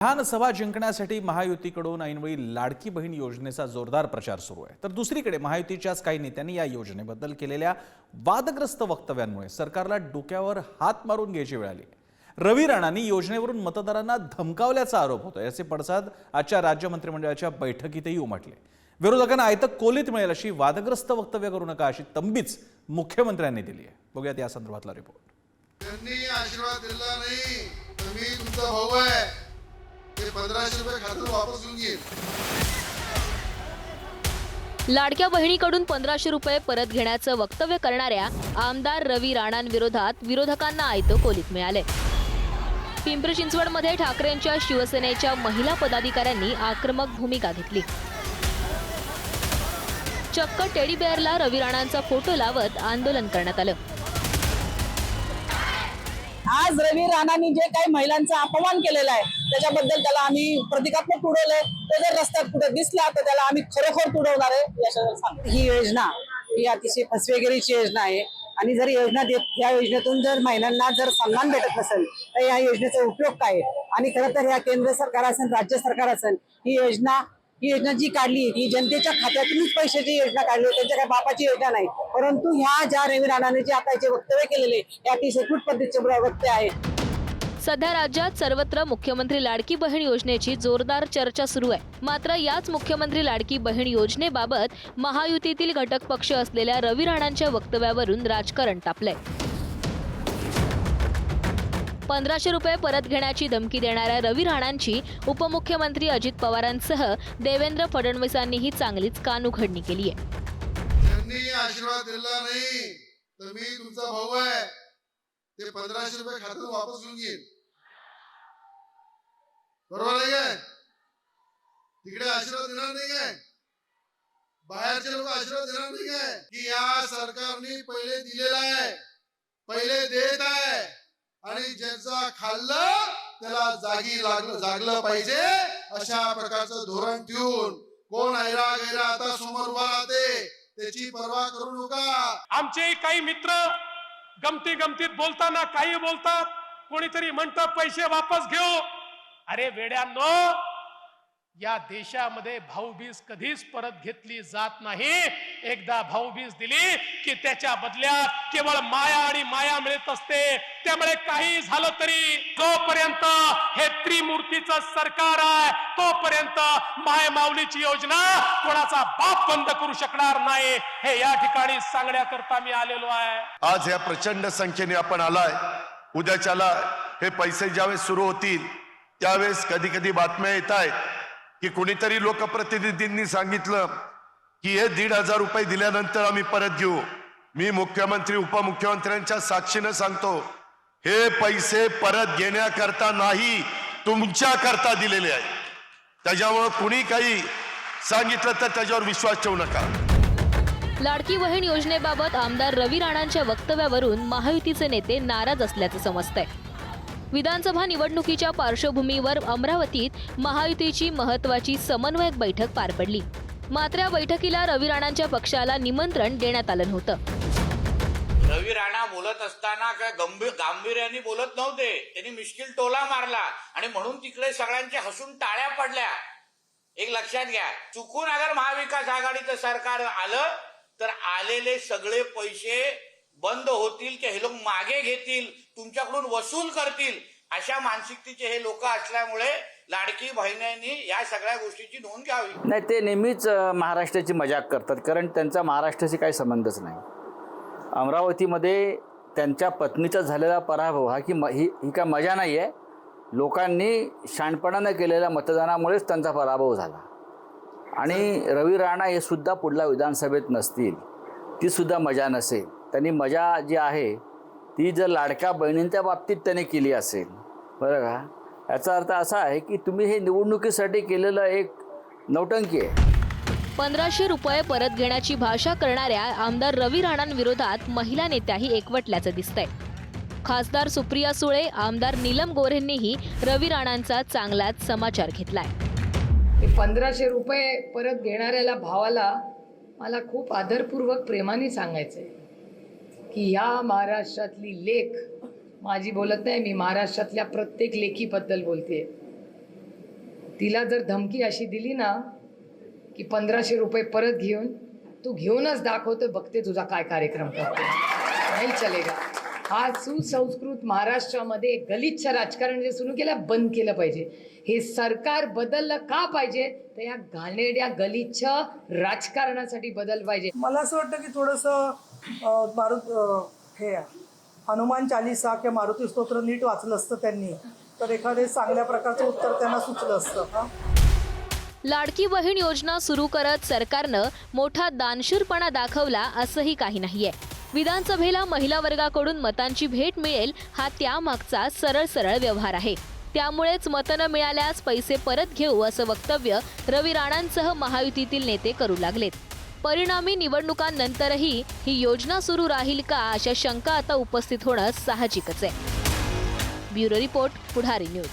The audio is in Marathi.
विधानसभा जिंकण्यासाठी महायुतीकडून ऐनवेळी लाडकी बहीण योजनेचा जोरदार प्रचार सुरू आहे। तर दुसरीकडे महायुतीच्याच काही नेत्यांनी या योजनेबद्दल केलेल्या वादग्रस्त वक्तव्यांमुळे सरकारला डोक्यावर हात मारून घ्यायची वेळ आली। रवी राणांनी योजनेवरून मतदारांना धमकावल्याचा आरोप होता। याचे पडसाद आजच्या राज्य मंत्रिमंडळाच्या बैठकीतही उमटले। विरोधकांना आयतं कोलीत मिळेल अशी वादग्रस्त वक्तव्य करू नका अशी तंबीच मुख्यमंत्र्यांनी दिली आहे। बघूयात या संदर्भातला रिपोर्ट। त्यांनी आशीर्वाद दिला नाही तर मी तुमचा भाऊ आहे, ते 1500 रुपये खात्यात वापस घेऊन घेईल। लाडक्या बहिणीकडून 1500 रुपये परत घेण्याचं वक्तव्य करणाऱ्या आमदार रवी राणांविरोधात विरोधकांना आयतं कोलीत मिळाले। पिंपरी चिंचवडमध्ये ठाकरेंच्या शिवसेनेच्या महिला पदाधिकाऱ्यांनी आक्रमक भूमिका घेतली। चक्क टेडी बेअरला रवी राणांचा फोटो लावत आंदोलन करण्यात आलं। आज रवी राणांनी जे काही महिलांचा अपमान केलेला आहे त्याच्याबद्दल त्याला आम्ही प्रतिकात्मक तुडवलंय। तो जर रस्त्यात कुठे दिसला तर त्याला आम्ही खरोखर तुडवणार आहे याच्यावर सांगतो। ही योजना ही अतिशय फसवेगिरीची योजना आहे आणि जर या योजनेतून जर महिलांना जर सन्मान भेटत नसेल तर या योजनेचा उपयोग काय? आणि खरं तर या केंद्र सरकार असेल राज्य सरकार असेल ही योजना जी काढली ही जनतेच्या खात्यातूनच पैशाची योजना काढली, त्यांच्या काही बापाची योजना नाही। परंतु ह्या ज्या रवी राणांनी जे आता वक्तव्य केलेले या अतिशय कुट पद्धतीचे वक्तव्य आहे। सध्या राज्यात सर्वत्र मुख्यमंत्री लाडकी बहीण योजनेची जोरदार चर्चा सुरू आहे। मात्र याच मुख्यमंत्री लाडकी बहीण योजनेबाबत महायुतीतील घटक पक्ष असलेल्या रवी राणांच्या वक्तव्यावरून राजकारण तापलंय। 1500 रुपये परत घेण्याची धमकी देणाऱ्या रवी राणांची उपमुख्यमंत्री अजित पवारांसह देवेंद्र फडणवीसांनीही चांगलीच कानउघडणी केली आहे। त्यांनी आशीर्वाद दिला नाही तर मी तुमचा भाऊ आहे, ते 1500 रुपये खात्यात वापस घेऊन घेईल। बरोबर आहे काय? तिकडे आशीर्वाद देणार नाही काय? बाहेरचे लोक आशीर्वाद देणार नाही काय? की या सरकारने पहिले दिलेला आहे, पहिले देत आहे आणि ज्यांचा खाल्लं त्याला जागलं पाहिजे अशा प्रकारचं धोरण ठेवून कोण ऐरा गैरा आता समोर उभा राहते त्याची पर्वा करू नका। आमचे काही मित्र गमतीत बोलताना काही बोलतात, कोणीतरी म्हणतं पैसे वापस घेऊ। अरे वेड्यांनो, या देशामध्ये भाऊबीज कधीच परत घेतली जात नाही। एकदा भाऊबीज दिली की त्याच्या बदल्यात केवळ माया आणि माया मिळत असते। त्यामुळे काही झालं तरी जोपर्यंत हे त्रिमूर्तीचं सरकार आहे तोपर्यंत माय माऊलीची योजना कोणाचा बाप बंद करू शकणार नाही, हे या ठिकाणी सांगण्याकरता मी आलेलो आहे। आज या प्रचंड संख्येने आपण आलाय। उद्याच्याला हे पैसे ज्यावेळेस सुरू होतील त्यावेळेस कधी कधी बातम्या येत आहेत की कुणीतरी लोकप्रतिनिधींनी सांगितलं की हे 1500 रुपये दिल्यानंतर आम्ही परत घेऊ। मी मुख्यमंत्री उपमुख्यमंत्र्यांच्या साक्षीने सांगतो, हे पैसे परत घेण्याकरता नाही तुमच्या करता दिलेले आहेत। त्याच्यामुळे कुणी काही सांगितलं तर त्याच्यावर विश्वास ठेवू नका। लाडकी बहीण योजनेबाबत आमदार रवी राणांच्या वक्तव्यावरून महायुतीचे नेते नाराज असल्याचे समजतंय। विधानसभा निवडणुकीच्या पार्श्वभूमीवर अमरावतीत महायुतीची महत्त्वाची समन्वयक बैठक पार पडली। मात्र या बैठकीला रवी राणांच्या पक्षाला निमंत्रण देण्यात आलं नव्हतं। रवी राणा बोलत असताना काय गांभीर्याने बोलत नव्हते, त्यांनी मिश्किल टोला मारला आणि म्हणून तिकडे सगळ्यांचे हसून टाळ्या पडल्या। एक लक्षात घ्या, चुकून अगर महाविकास आघाडीचं सरकार आलं तर आलेले सगळे पैसे बंद होतील की हे लोक मागे घेतील, तुमच्याकडून वसूल करतील, अशा मानसिकतेचे हे लोक असल्यामुळे लाडकी बहिणींनी या सगळ्या गोष्टीची नोंद घ्यावी। नाही, ते नेहमीच महाराष्ट्राची मजाक करतात, कारण त्यांचा महाराष्ट्राशी काही संबंधच नाही। अमरावतीमध्ये त्यांच्या पत्नीचा झालेला पराभव हा ही काय मजा नाही आहे। लोकांनी शाणपणानं केलेल्या मतदानामुळेच त्यांचा पराभव झाला आणि रवी राणा हे सुद्धा पुढल्या विधानसभेत नसतील, ती सुद्धा मजा नसेल। त्यांनी मजा जी आहे ती जर लाडक्या बहिणींच्या बाबतीत त्याने केली असेल, बरं का, याचा अर्थ असा आहे की तुम्ही हे निवडणुकीसाठी केलेलं एक नौटंकी आहे। 1500 रुपये परत घेण्याची भाषा करणाऱ्या आमदार रवी राणांविरोधात महिला नेत्याही एकवटल्याचं दिसतंय। खासदार सुप्रिया सुळे, आमदार नीलम गोऱ्हेंनीही रवी राणांचा चांगलाच समाचार घेतलाय। 1500 रुपये परत घेणाऱ्याला भावाला मला खूप आदरपूर्वक प्रेमाने सांगायचंय की या महाराष्ट्रातली लेख माझी बोलत नाही, मी महाराष्ट्रातल्या प्रत्येक लेखीबद्दल बोलते। तिला जर धमकी अशी दिली ना की 1500 रुपये परत घेऊन तू घेऊनच दाखवतो, बघते तुझा काय कार्यक्रम करतो, नाही चलेगा. हा सुसंस्कृत महाराष्ट्रामध्ये गलिच्छ राजकारण जे सुरू केलं बंद केलं पाहिजे. हे सरकार बदललं का पाहिजे, तर या घाणेरड्या गलिच्छ राजकारणासाठी बदल पाहिजे. मला असं वाटतं की थोडंसं हे हनुमान चालीसा किंवा मारुती स्तोत्र नीट वाचलं असतं त्यांनी, तर एखादे चांगल्या प्रकारचं उत्तर त्यांना सुचलं असतं. लाडकी बहीण योजना सुरू करत सरकारनं मोठा दानशूरपणा दाखवला असंही काही नाहीये. विधानसभेला महिला वर्गाकडून मतांची भेट मिळेल हा त्यामागचा सरळ सरळ व्यवहार आहे. त्यामुळेच मतं न मिळाल्यास पैसे परत घेऊ असं वक्तव्य रवी राणांसह महायुतीतील नेते करू लागलेत. परिणामी निवडणुकांनंतरही ही योजना सुरू राहील का अशा शंका आता उपस्थित होणं साहजिकच आहे. ब्युरो रिपोर्ट, पुढारी न्यूज.